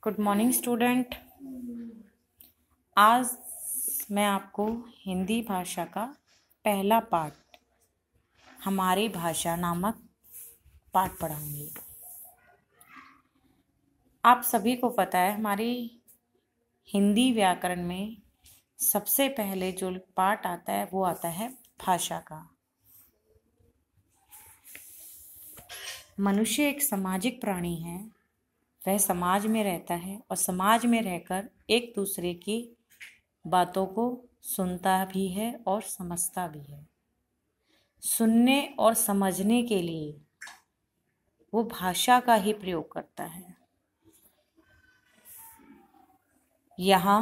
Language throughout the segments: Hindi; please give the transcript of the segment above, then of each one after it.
Good morning student. आज मैं आपको हिंदी भाषा का पहला पाठ हमारी भाषा नामक पाठ पढ़ाऊंगी। आप सभी को पता है हमारी हिंदी व्याकरण में सबसे पहले जो पाठ आता है वो आता है भाषा का। मनुष्य एक सामाजिक प्राणी है। वह समाज में रहता है और समाज में रहकर एक दूसरे की बातों को सुनता भी है और समझता भी है। सुनने और समझने के लिए वो भाषा का ही प्रयोग करता है। यहाँ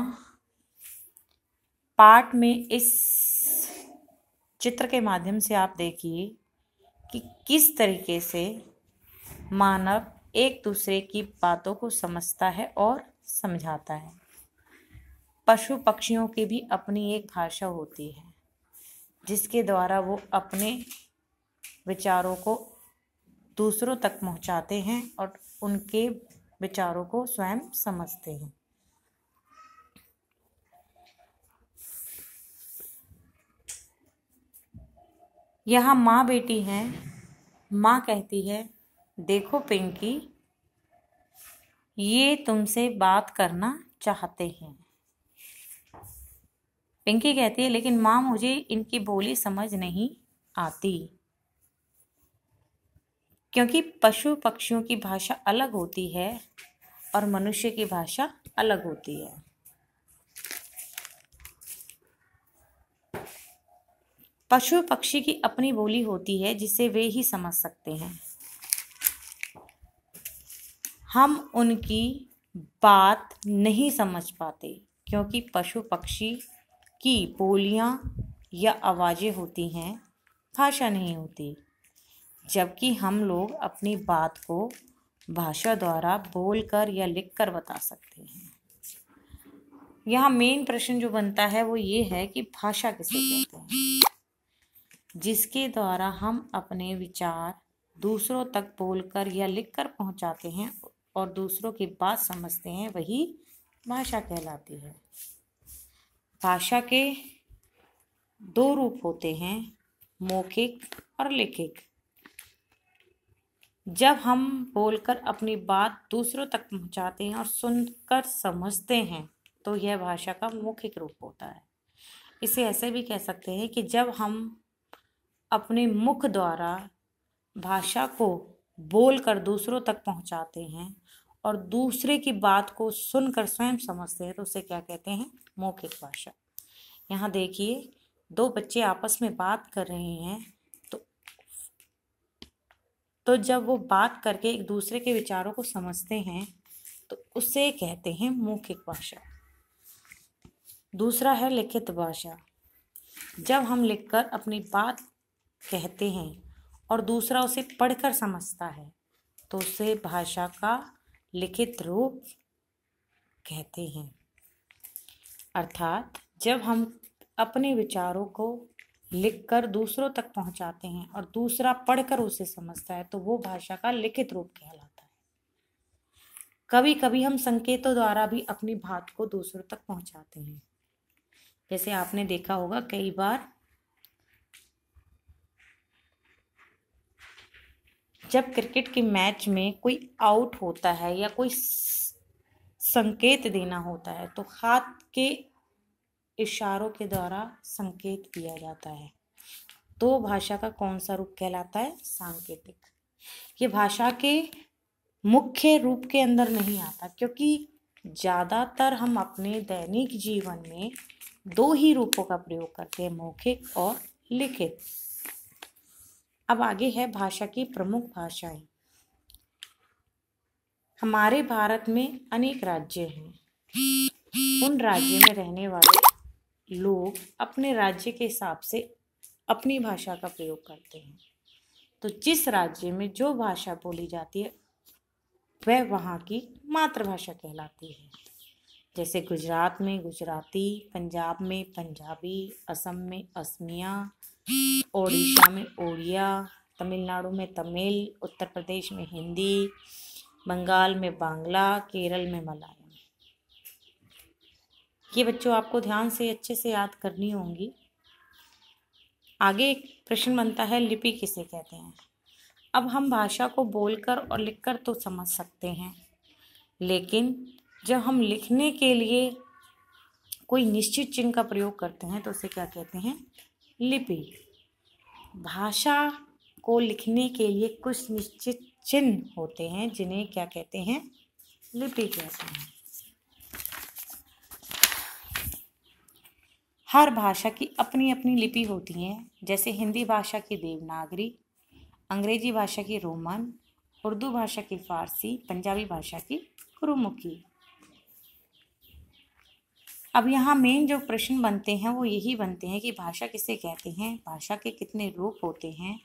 पाठ में इस चित्र के माध्यम से आप देखिए कि किस तरीके से मानव एक दूसरे की बातों को समझता है और समझाता है। पशु पक्षियों की भी अपनी एक भाषा होती है जिसके द्वारा वो अपने विचारों को दूसरों तक पहुंचाते हैं और उनके विचारों को स्वयं समझते हैं। यहाँ माँ बेटी हैं। माँ कहती है, देखो पिंकी, ये तुमसे बात करना चाहते हैं। पिंकी कहती है, लेकिन माँ मुझे इनकी बोली समझ नहीं आती, क्योंकि पशु पक्षियों की भाषा अलग होती है और मनुष्य की भाषा अलग होती है। पशु पक्षी की अपनी बोली होती है जिसे वे ही समझ सकते हैं। हम उनकी बात नहीं समझ पाते क्योंकि पशु पक्षी की बोलियां या आवाज़ें होती हैं, भाषा नहीं होती। जबकि हम लोग अपनी बात को भाषा द्वारा बोलकर या लिखकर बता सकते हैं। यहाँ मेन प्रश्न जो बनता है वो ये है कि भाषा किसे कहते हैं? जिसके द्वारा हम अपने विचार दूसरों तक बोलकर या लिखकर पहुंचाते हैं और दूसरों की बात समझते हैं, वही भाषा कहलाती है। भाषा के दो रूप होते हैं, मौखिक और लिखित। जब हम बोलकर अपनी बात दूसरों तक पहुंचाते हैं और सुनकर समझते हैं तो यह भाषा का मौखिक रूप होता है। इसे ऐसे भी कह सकते हैं कि जब हम अपने मुख द्वारा भाषा को बोलकर दूसरों तक पहुंचाते हैं और दूसरे की बात को सुनकर स्वयं समझते हैं तो उसे क्या कहते हैं? मौखिक भाषा। यहाँ देखिए, दो बच्चे आपस में बात कर रहे हैं तो जब वो बात करके एक दूसरे के विचारों को समझते हैं तो उसे कहते हैं मौखिक भाषा। दूसरा है लिखित भाषा। जब हम लिखकर अपनी बात कहते हैं और दूसरा उसे पढ़कर समझता है तो उसे भाषा का लिखित रूप कहते हैं। अर्थात जब हम अपने विचारों को लिखकर दूसरों तक पहुंचाते हैं और दूसरा पढ़कर उसे समझता है तो वो भाषा का लिखित रूप कहलाता है। कभी कभी हम संकेतों द्वारा भी अपनी बात को दूसरों तक पहुंचाते हैं। जैसे आपने देखा होगा कई बार जब क्रिकेट के मैच में कोई आउट होता है या कोई संकेत देना होता है तो हाथ के इशारों के द्वारा संकेत दिया जाता है। तो भाषा का कौन सा रूप कहलाता है? सांकेतिक। ये भाषा के मुख्य रूप के अंदर नहीं आता क्योंकि ज़्यादातर हम अपने दैनिक जीवन में दो ही रूपों का प्रयोग करते हैं, मौखिक और लिखित। अब आगे है भाषा की प्रमुख भाषाएं। हमारे भारत में अनेक राज्य हैं। उन राज्यों में रहने वाले लोग अपने राज्य के हिसाब से अपनी भाषा का प्रयोग करते हैं। तो जिस राज्य में जो भाषा बोली जाती है वह वहाँ की मातृभाषा कहलाती है। जैसे गुजरात में गुजराती, पंजाब में पंजाबी, असम में असमिया, ओडिशा में ओड़िया, तमिलनाडु में तमिल, उत्तर प्रदेश में हिंदी, बंगाल में बांग्ला, केरल में मलयालम। ये बच्चों आपको ध्यान से अच्छे से याद करनी होंगी। आगे एक प्रश्न बनता है, लिपि किसे कहते हैं। अब हम भाषा को बोलकर और लिखकर तो समझ सकते हैं, लेकिन जब हम लिखने के लिए कोई निश्चित चिन्ह का प्रयोग करते हैं तो उसे क्या कहते हैं, लिपि। भाषा को लिखने के लिए कुछ निश्चित चिन्ह होते हैं जिन्हें क्या कहते हैं, लिपि कहते हैं। हर भाषा की अपनी अपनी लिपि होती है, जैसे हिंदी भाषा की देवनागरी, अंग्रेजी भाषा की रोमन, उर्दू भाषा की फारसी, पंजाबी भाषा की गुरुमुखी। अब यहाँ मेन जो प्रश्न बनते हैं वो यही बनते हैं कि भाषा किसे कहते हैं, भाषा के कितने रूप होते हैं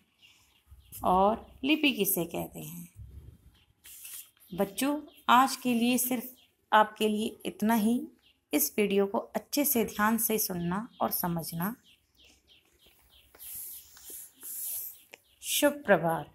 और लिपि किसे कहते हैं। बच्चों आज के लिए सिर्फ आपके लिए इतना ही। इस वीडियो को अच्छे से ध्यान से सुनना और समझना। शुभ प्रभात।